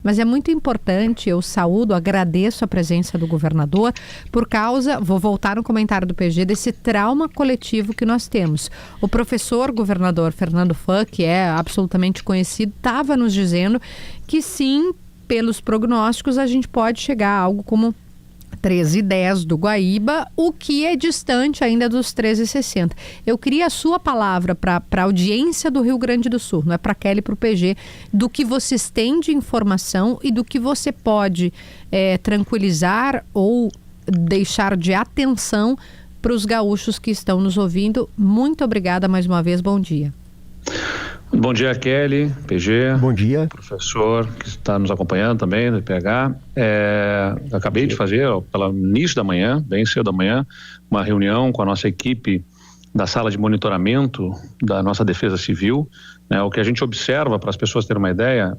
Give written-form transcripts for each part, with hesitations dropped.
Mas é muito importante, eu saúdo, agradeço a presença do governador por causa, vou voltar no comentário do PG, desse trauma coletivo que nós temos. O professor governador Fernando Fã, que é absolutamente conhecido, estava nos dizendo que sim, pelos prognósticos, a gente pode chegar a algo como 13,10 do Guaíba, o que é distante ainda dos 13,60. Eu queria a sua palavra para a audiência do Rio Grande do Sul, não é para a Kelly e para o PG, do que vocês têm de informação e do que você pode tranquilizar ou deixar de atenção para os gaúchos que estão nos ouvindo. Muito obrigada mais uma vez, bom dia. Bom dia, Kelly, PG. Bom dia. Professor que está nos acompanhando também, do IPH. Acabei de fazer, pelo início da manhã, bem cedo da manhã, uma reunião com a nossa equipe da sala de monitoramento da nossa Defesa Civil. O que a gente observa, para as pessoas terem uma ideia,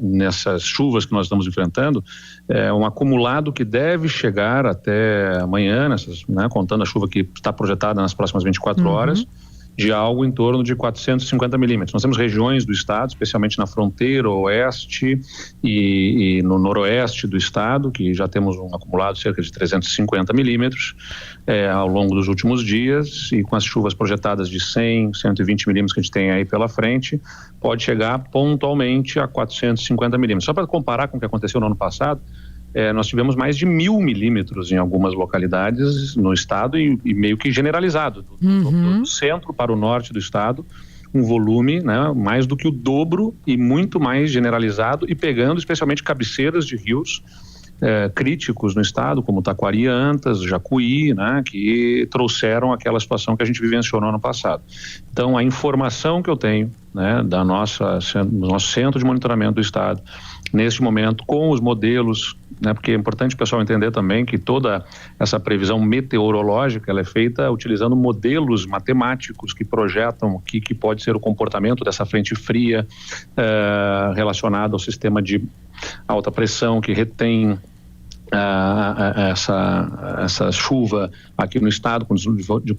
nessas chuvas que nós estamos enfrentando, é um acumulado que deve chegar até amanhã, contando a chuva que está projetada nas próximas 24 horas, de algo em torno de 450 milímetros. Nós temos regiões do estado, especialmente na fronteira oeste e no noroeste do estado, que já temos um acumulado de cerca de 350 milímetros ao longo dos últimos dias, e com as chuvas projetadas de 100, 120 milímetros que a gente tem aí pela frente, pode chegar pontualmente a 450 milímetros. Só para comparar com o que aconteceu no ano passado, nós tivemos mais de 1.000 milímetros em algumas localidades no estado e meio que generalizado, do centro para o norte do estado, um volume mais do que o dobro e muito mais generalizado, e pegando especialmente cabeceiras de rios críticos no estado, como Taquari, Antas, Jacuí, que trouxeram aquela situação que a gente vivenciou no ano passado. Então, a informação que eu tenho do nosso centro de monitoramento do estado, neste momento, com os modelos, porque é importante o pessoal entender também que toda essa previsão meteorológica ela é feita utilizando modelos matemáticos que projetam que pode ser o comportamento dessa frente fria relacionado ao sistema de alta pressão que retém essa chuva aqui no estado com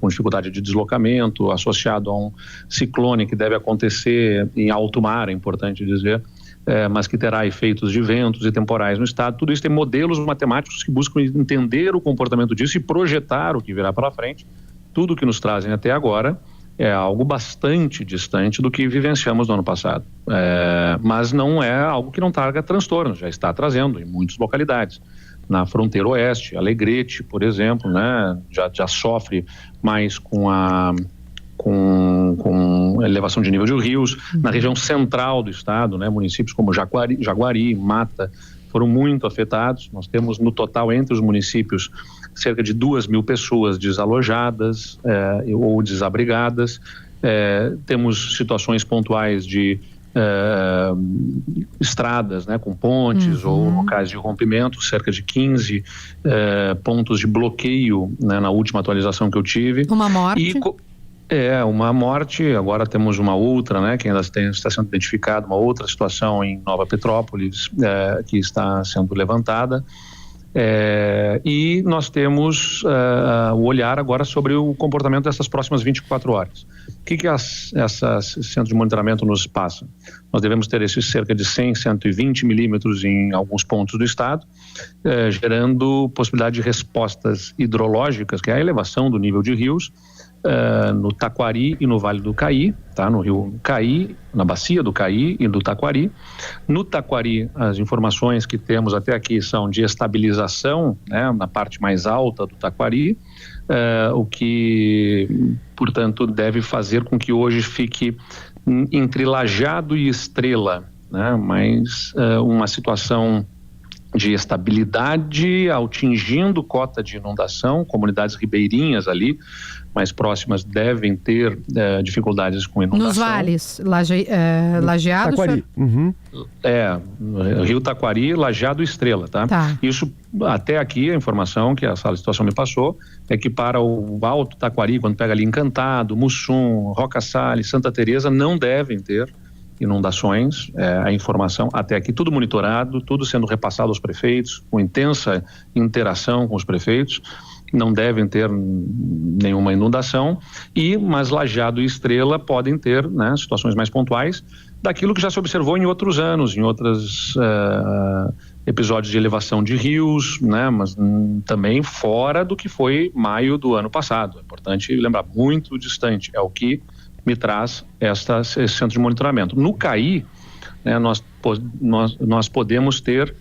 dificuldade de deslocamento, associado a um ciclone que deve acontecer em alto mar, é importante dizer, mas que terá efeitos de ventos e temporais no estado. Tudo isso tem modelos matemáticos que buscam entender o comportamento disso e projetar o que virá pela frente. Tudo que nos trazem até agora é algo bastante distante do que vivenciamos no ano passado, mas não é algo que não traga transtornos, já está trazendo em muitas localidades. Na fronteira oeste, Alegrete, por exemplo, já sofre mais com elevação de nível de rios. Na região central do estado, municípios como Jaguari, Mata, foram muito afetados. Nós temos no total entre os municípios cerca de 2.000 pessoas desalojadas ou desabrigadas. Temos situações pontuais de estradas, com pontes ou locais de rompimento, cerca de 15 pontos de bloqueio, na última atualização que eu tive. Uma morte? Uma morte. Agora temos uma outra, que ainda está sendo identificada, uma outra situação em Nova Petrópolis, que está sendo levantada. E nós temos o olhar agora sobre o comportamento dessas próximas 24 horas. O que essas centros de monitoramento nos passam? Nós devemos ter esses cerca de 100, 120 milímetros em alguns pontos do estado, gerando possibilidade de respostas hidrológicas, que é a elevação do nível de rios, no Taquari e no Vale do Caí, no rio Caí, na bacia do Caí e do Taquari. No Taquari, as informações que temos até aqui são de estabilização, na parte mais alta do Taquari, o que, portanto, deve fazer com que hoje fique entre Lajeado e Estrela, mas uma situação de estabilidade, atingindo cota de inundação. Comunidades ribeirinhas ali mais próximas devem ter dificuldades com inundação. Nos vales, Lajeado... Taquari. Rio Taquari, Lajeado e Estrela, tá? Isso, até aqui, a informação que a sala de situação me passou é que para o Alto Taquari, quando pega ali Encantado, Mussum, Roca Salles, Santa Teresa, não devem ter inundações. A informação até aqui, tudo monitorado, tudo sendo repassado aos prefeitos, com intensa interação com os prefeitos. Não devem ter nenhuma inundação, mas Lajeado e Estrela podem ter situações mais pontuais, daquilo que já se observou em outros anos, em outros episódios de elevação de rios, né? Mas também fora do que foi maio do ano passado. É importante lembrar, muito distante. É o que me traz esse centro de monitoramento. No CAI, né, nós podemos ter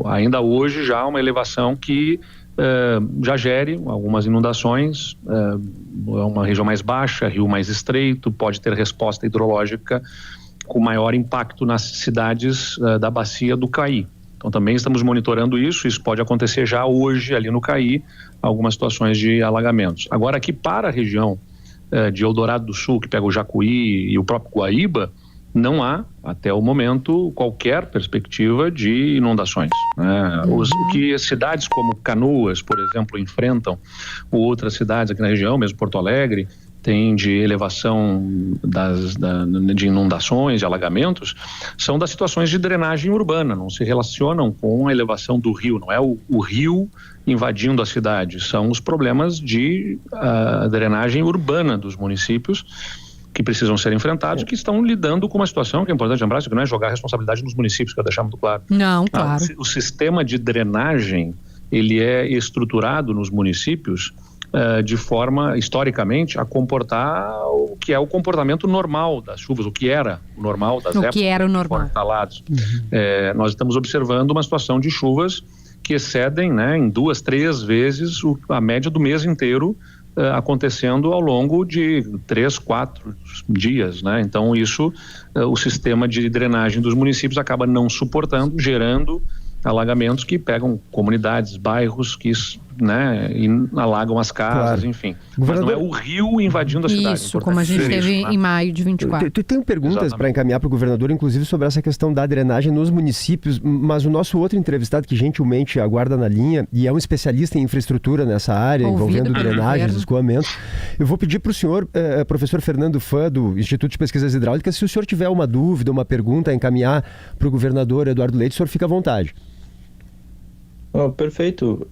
ainda hoje já uma elevação que já gere algumas inundações. É uma região mais baixa, rio mais estreito, pode ter resposta hidrológica com maior impacto nas cidades da bacia do CAI. Então também estamos monitorando isso pode acontecer já hoje ali no CAI, algumas situações de alagamentos. Agora aqui para a região de Eldorado do Sul, que pega o Jacuí e o próprio Guaíba, não há, até o momento, qualquer perspectiva de inundações, né? O que cidades como Canoas, por exemplo, enfrentam, ou outras cidades aqui na região, mesmo Porto Alegre, tem de elevação de inundações, de alagamentos, são das situações de drenagem urbana, não se relacionam com a elevação do rio, não é o rio invadindo a cidade, são os problemas de drenagem urbana dos municípios que precisam ser enfrentados, que estão lidando com uma situação que é importante lembrar, que não é jogar a responsabilidade nos municípios, que eu deixar muito claro. Não, claro. O sistema de drenagem, ele é estruturado nos municípios de forma, historicamente, a comportar o que é o comportamento normal das chuvas, o que era o normal das épocas. O que era o normal. Nós estamos observando uma situação de chuvas que excedem, né, em 2, 3 vezes a média do mês inteiro, acontecendo ao longo de 3, 4 dias, né? Então isso, o sistema de drenagem dos municípios acaba não suportando, gerando alagamentos que pegam comunidades, bairros que, né, alagam as casas, claro. Enfim. Mas não é o rio invadindo a cidade. Isso, como a gente teve em maio de 24. Eu tenho perguntas para encaminhar para o governador, inclusive sobre essa questão da drenagem nos municípios, mas o nosso outro entrevistado, que gentilmente aguarda na linha, e é um especialista em infraestrutura nessa área, envolvendo drenagens, escoamentos, eu vou pedir para o senhor, professor Fernando Fã, do Instituto de Pesquisas Hidráulicas, se o senhor tiver uma dúvida, uma pergunta a encaminhar para o governador Eduardo Leite, o senhor fica à vontade. Perfeito.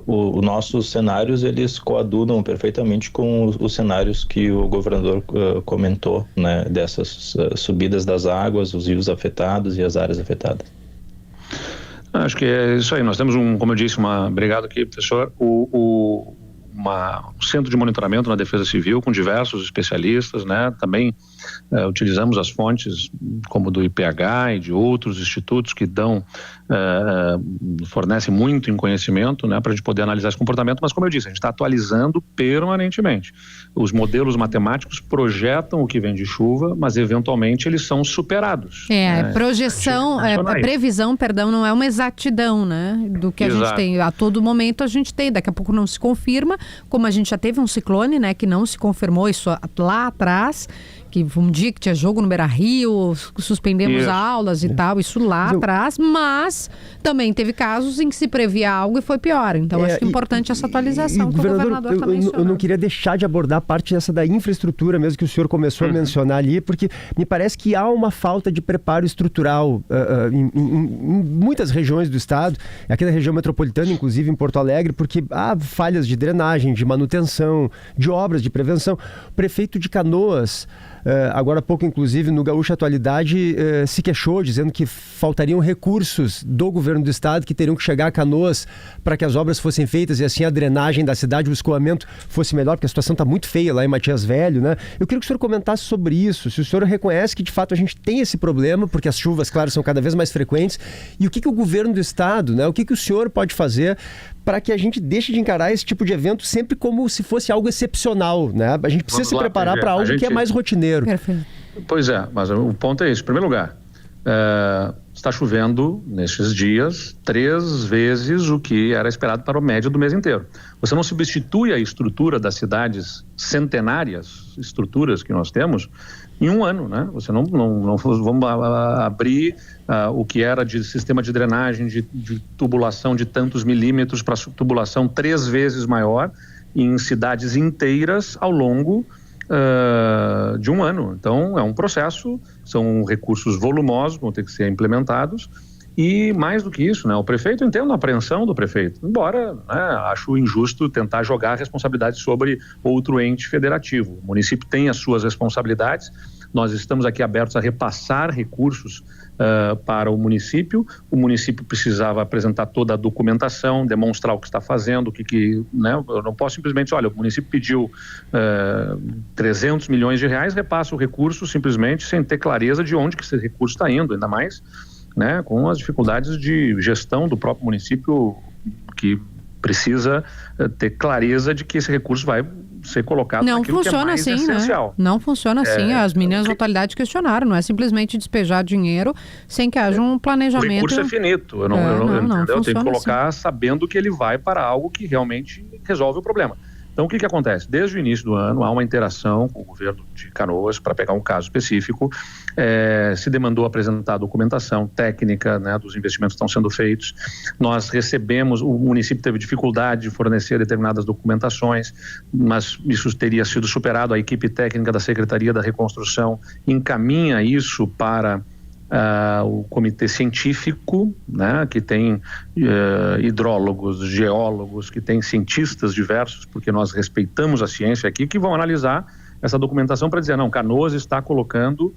Os nossos cenários, eles coadunam perfeitamente com os cenários que o governador comentou, né, dessas subidas das águas, os rios afetados e as áreas afetadas. Acho que é isso aí. Nós temos como eu disse, obrigado aqui, professor, um centro de monitoramento na Defesa Civil com diversos especialistas, né? Também utilizamos as fontes como do IPH e de outros institutos que fornecem muito em conhecimento, né, para a gente poder analisar esse comportamento, mas como eu disse, a gente está atualizando permanentemente. Os modelos matemáticos projetam o que vem de chuva, mas eventualmente eles são superados. Previsão, não é uma exatidão, né, do que a gente tem. A todo momento a gente tem, daqui a pouco não se confirma, como a gente já teve um ciclone, né, que não se confirmou isso lá atrás, que um dia que tinha jogo no Beira-Rio, suspendemos aulas e tal, isso lá atrás, mas também teve casos em que se previa algo e foi pior. Então acho que é importante essa atualização que o governador está mencionando. Eu não queria deixar de abordar a parte dessa da infraestrutura mesmo que o senhor começou a mencionar ali, porque me parece que há uma falta de preparo estrutural em muitas regiões do estado, aqui na região metropolitana, inclusive em Porto Alegre, porque há falhas de drenagem, de manutenção, de obras de prevenção. O prefeito de Canoas, agora há pouco, inclusive, no Gaúcha Atualidade, se queixou, dizendo que faltariam recursos do governo do estado que teriam que chegar a Canoas para que as obras fossem feitas e assim a drenagem da cidade, o escoamento fosse melhor, porque a situação está muito feia lá em Matias Velho, né? Eu queria que o senhor comentasse sobre isso, se o senhor reconhece que de fato a gente tem esse problema, porque as chuvas, claro, são cada vez mais frequentes, e o que o governo do estado, né, o que o senhor pode fazer para que a gente deixe de encarar esse tipo de evento sempre como se fosse algo excepcional, né? A gente precisa se preparar para algo que é mais rotineiro. Perfeito. Pois é, mas o ponto é esse. Em primeiro lugar, está chovendo nestes dias 3 vezes o que era esperado para o médio do mês inteiro. Você não substitui a estrutura das cidades centenárias, estruturas que nós temos, em um ano, né? Você não vamos abrir o que era de sistema de drenagem, de tubulação de tantos milímetros para tubulação 3 vezes maior em cidades inteiras ao longo de um ano. Então é um processo, são recursos volumosos, vão ter que ser implementados E mais do que isso, né, o prefeito, entendo a apreensão do prefeito, embora, né, acho injusto tentar jogar a responsabilidade sobre outro ente federativo. O município tem as suas responsabilidades, nós estamos aqui abertos a repassar recursos para o município precisava apresentar toda a documentação, demonstrar o que está fazendo, né, eu não posso simplesmente, olha, o município pediu 300 milhões de reais, repassa o recurso simplesmente sem ter clareza de onde que esse recurso está indo, ainda mais, né, com as dificuldades de gestão do próprio município, que precisa ter clareza de que esse recurso vai ser colocado naquilo que é mais essencial. Né? Não funciona assim, as meninas da atualidade questionaram, não é simplesmente despejar dinheiro sem que haja um planejamento. O recurso é finito, eu tenho que colocar assim, sabendo que ele vai para algo que realmente resolve o problema. Então, o que acontece? Desde o início do ano, há uma interação com o governo de Canoas, para pegar um caso específico, se demandou apresentar a documentação técnica, né, dos investimentos que estão sendo feitos. Nós recebemos, o município teve dificuldade de fornecer determinadas documentações, mas isso teria sido superado. A equipe técnica da Secretaria da Reconstrução encaminha isso para o comitê científico, né, que tem hidrólogos, geólogos, que tem cientistas diversos, porque nós respeitamos a ciência aqui, que vão analisar essa documentação para dizer, não, Canoas está colocando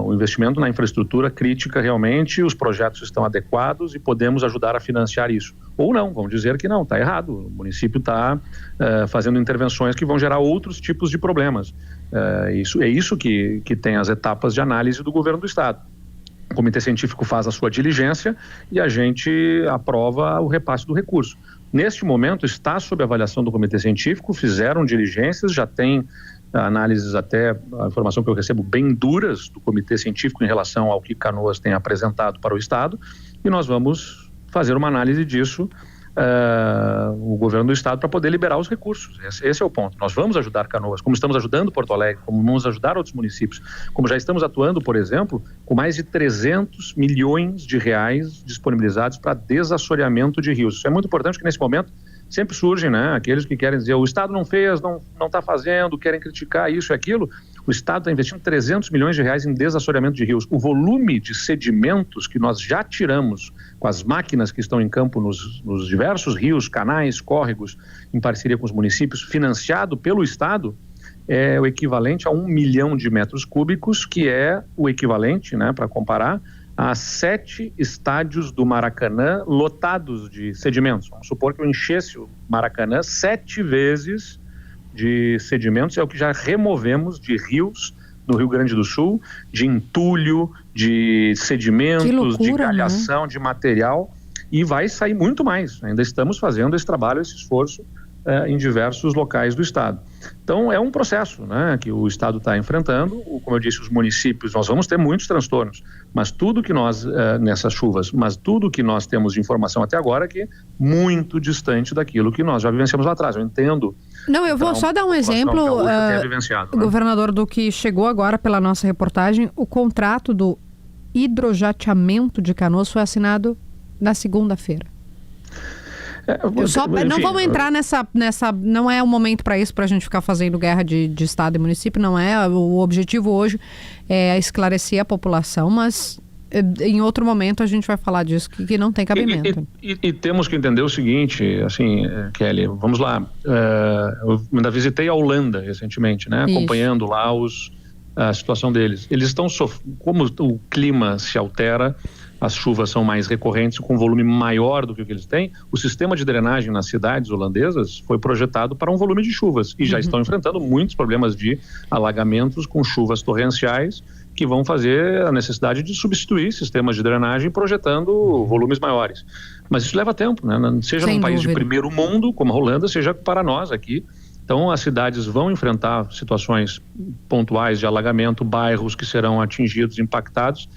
o investimento na infraestrutura crítica realmente, os projetos estão adequados e podemos ajudar a financiar isso. Ou não, vão dizer que não, está errado, o município está fazendo intervenções que vão gerar outros tipos de problemas. É isso que tem as etapas de análise do governo do estado. O comitê científico faz a sua diligência e a gente aprova o repasse do recurso. Neste momento está sob avaliação do comitê científico, fizeram diligências, já tem análises, até a informação que eu recebo, bem duras do comitê científico em relação ao que Canoas tem apresentado para o estado, e nós vamos fazer uma análise disso, o governo do estado, para poder liberar os recursos. Esse é o ponto. Nós vamos ajudar Canoas, como estamos ajudando Porto Alegre, como vamos ajudar outros municípios, como já estamos atuando, por exemplo, com mais de 300 milhões de reais disponibilizados para desassoreamento de rios. Isso é muito importante, que nesse momento sempre surgem, né, aqueles que querem dizer o Estado não fez, não está fazendo, querem criticar isso e aquilo. O Estado está investindo 300 milhões de reais em desassoreamento de rios. O volume de sedimentos que nós já tiramos com as máquinas que estão em campo nos diversos rios, canais, córregos, em parceria com os municípios, financiado pelo Estado, é o equivalente a 1 milhão de metros cúbicos, que é o equivalente, né, para comparar, a 7 estádios do Maracanã lotados de sedimentos. Vamos supor que eu enchesse o Maracanã 7 vezes de sedimentos, é o que já removemos de rios no Rio Grande do Sul, de entulho, de sedimentos, loucura, de galhação, né? De material, e vai sair muito mais. Ainda estamos fazendo esse trabalho, esse esforço em diversos locais do estado. Então é um processo, né, que o estado está enfrentando. Como eu disse, os municípios, nós vamos ter muitos transtornos, mas tudo que nós, nessas chuvas, mas tudo que nós temos de informação até agora é que é muito distante daquilo que nós já vivenciamos lá atrás. Eu entendo. Não, eu vou só dar um exemplo, né? Governador, do que chegou agora pela nossa reportagem. O contrato do hidrojateamento de Canoas foi assinado na segunda-feira. Não vamos entrar nessa. Não é o momento para isso, para a gente ficar fazendo guerra de estado e município, não é. O objetivo hoje é esclarecer a população, mas em outro momento a gente vai falar disso, que não tem cabimento. E temos que entender o seguinte, assim, Kelly, vamos lá. Eu ainda visitei a Holanda recentemente, né? Acompanhando lá a situação deles. Eles estão como o clima se altera, as chuvas são mais recorrentes, com volume maior do que o que eles têm. O sistema de drenagem nas cidades holandesas foi projetado para um volume de chuvas e já estão enfrentando muitos problemas de alagamentos com chuvas torrenciais, que vão fazer a necessidade de substituir sistemas de drenagem projetando volumes maiores. Mas isso leva tempo, né? Seja num país de primeiro mundo, como a Holanda, seja para nós aqui. Então, as cidades vão enfrentar situações pontuais de alagamento, bairros que serão atingidos, impactados,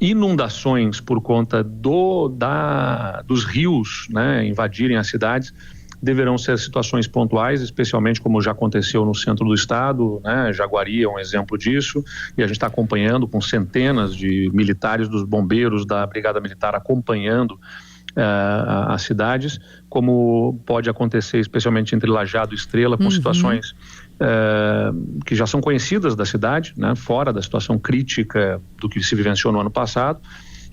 inundações por conta dos rios, né, invadirem as cidades. Deverão ser situações pontuais, especialmente como já aconteceu no centro do estado, né? Jaguari é um exemplo disso, e a gente está acompanhando com centenas de militares, dos bombeiros, da Brigada Militar acompanhando as cidades, como pode acontecer especialmente entre Lajeado e Estrela, com situações que já são conhecidas da cidade, né? Fora da situação crítica do que se vivenciou no ano passado.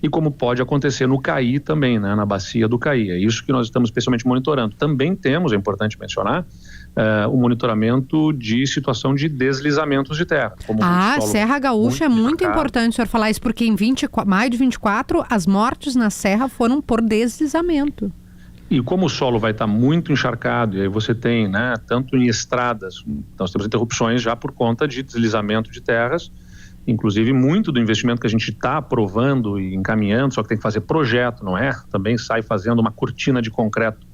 e como pode acontecer no Caí também, né, na bacia do Caí. É isso que nós estamos especialmente monitorando. Também temos, é importante mencionar, o monitoramento de situação de deslizamentos de terra. Como Serra Gaúcha é muito importante o senhor falar isso, porque em maio de 24, as mortes na Serra foram por deslizamento. E como o solo vai estar muito encharcado, e aí você tem, né, tanto em estradas, nós temos interrupções já por conta de deslizamento de terras, inclusive muito do investimento que a gente está aprovando e encaminhando, só que tem que fazer projeto, não é? Também sai fazendo uma cortina de concreto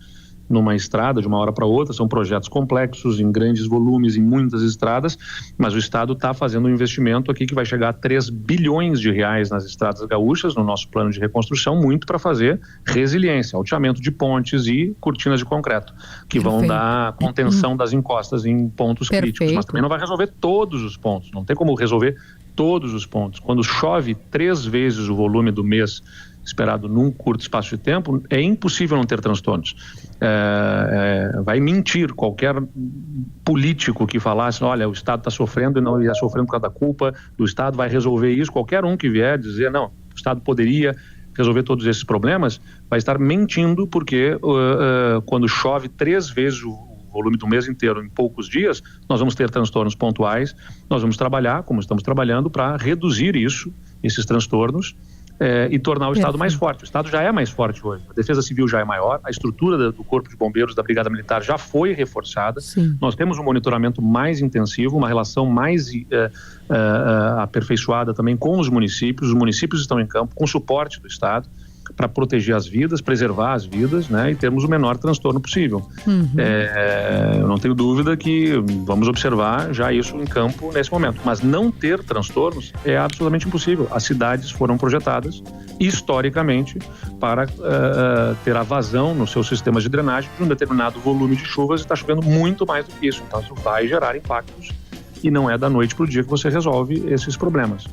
numa estrada de uma hora para outra, são projetos complexos, em grandes volumes, em muitas estradas, mas o Estado está fazendo um investimento aqui que vai chegar a 3 bilhões de reais nas estradas gaúchas, no nosso plano de reconstrução, muito para fazer resiliência, alteamento de pontes e cortinas de concreto, que vão dar contenção das encostas em pontos críticos, mas também não vai resolver todos os pontos, não tem como resolver todos os pontos. Quando chove 3 vezes o volume do mês esperado num curto espaço de tempo, é impossível não ter transtornos. Vai mentir qualquer político que falasse, olha, o Estado está sofrendo e não ia sofrendo por causa da culpa do Estado, vai resolver isso. Qualquer um que vier dizer, não, o Estado poderia resolver todos esses problemas, vai estar mentindo, porque quando chove 3 vezes o volume do mês inteiro em poucos dias, nós vamos ter transtornos pontuais, nós vamos trabalhar, como estamos trabalhando, para reduzir esses transtornos, e tornar o Estado mais forte. O Estado já é mais forte hoje. A Defesa Civil já é maior, a estrutura do Corpo de Bombeiros da Brigada Militar já foi reforçada. Sim. Nós temos um monitoramento mais intensivo, uma relação mais aperfeiçoada também com os municípios. Os municípios estão em campo com suporte do Estado para proteger as vidas, preservar as vidas, né, e termos o menor transtorno possível. Eu não tenho dúvida que vamos observar já isso em campo nesse momento, mas não ter transtornos é absolutamente impossível. As cidades foram projetadas historicamente para ter a vazão nos seus sistemas de drenagem de um determinado volume de chuvas, e está chovendo muito mais do que isso, então isso vai gerar impactos, e não é da noite para o dia que você resolve esses problemas.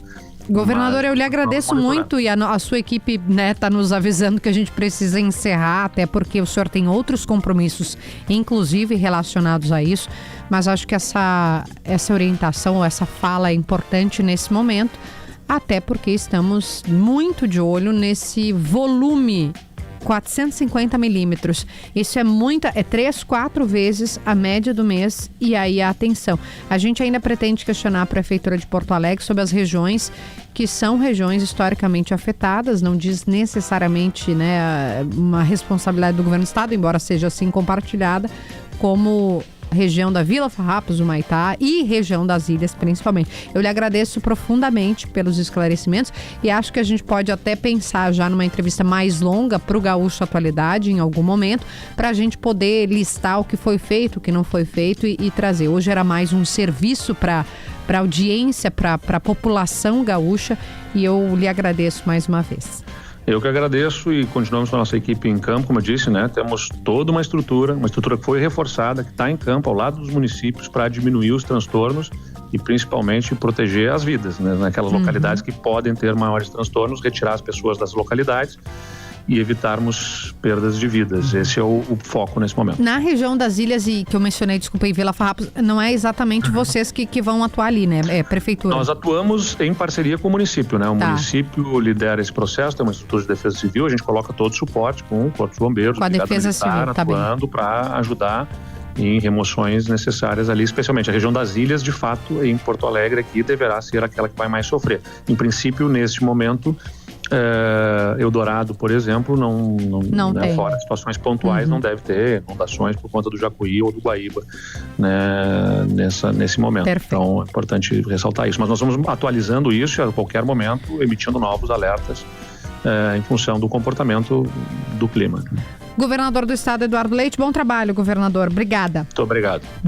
Governador, eu lhe agradeço muito, e a sua equipe, né, está nos avisando que a gente precisa encerrar, até porque o senhor tem outros compromissos, inclusive relacionados a isso, mas acho que essa orientação ou essa fala é importante nesse momento, até porque estamos muito de olho nesse volume 450 milímetros. Isso é 3, 4 vezes a média do mês, e aí a atenção. A gente ainda pretende questionar a Prefeitura de Porto Alegre sobre as regiões que são regiões historicamente afetadas, não diz necessariamente, né, uma responsabilidade do governo do estado, embora seja assim compartilhada, como região da Vila Farrapos, Humaitá e região das ilhas principalmente. Eu lhe agradeço profundamente pelos esclarecimentos, e acho que a gente pode até pensar já numa entrevista mais longa para o Gaúcho Atualidade em algum momento, para a gente poder listar o que foi feito, o que não foi feito e trazer. Hoje era mais um serviço para audiência, para a população gaúcha, e eu lhe agradeço mais uma vez. Eu que agradeço, e continuamos com a nossa equipe em campo, como eu disse, né? Temos toda uma estrutura que foi reforçada, que está em campo ao lado dos municípios para diminuir os transtornos e principalmente proteger as vidas, né? Naquelas localidades que podem ter maiores transtornos, retirar as pessoas das localidades e evitarmos perdas de vidas. Esse é o foco nesse momento. Na região das ilhas, e que eu mencionei, desculpa, em Vila Farrapos, não é exatamente vocês que vão atuar ali, né? É prefeitura. Nós atuamos em parceria com o município, né? O município lidera esse processo, tem uma estrutura de defesa civil, a gente coloca todo o suporte com o Corpo de Bombeiros, com a defesa civil, atuando para ajudar em remoções necessárias ali, especialmente a região das ilhas, de fato, em Porto Alegre aqui deverá ser aquela que vai mais sofrer. Em princípio, neste momento, Eldorado, por exemplo, não né, fora situações pontuais, não deve ter inundações por conta do Jacuí ou do Guaíba, né, nesse momento. Perfeito. Então é importante ressaltar isso, mas nós vamos atualizando isso a qualquer momento, emitindo novos alertas em função do comportamento do clima. Governador do estado, Eduardo Leite, bom trabalho, governador. Obrigada. Muito obrigado.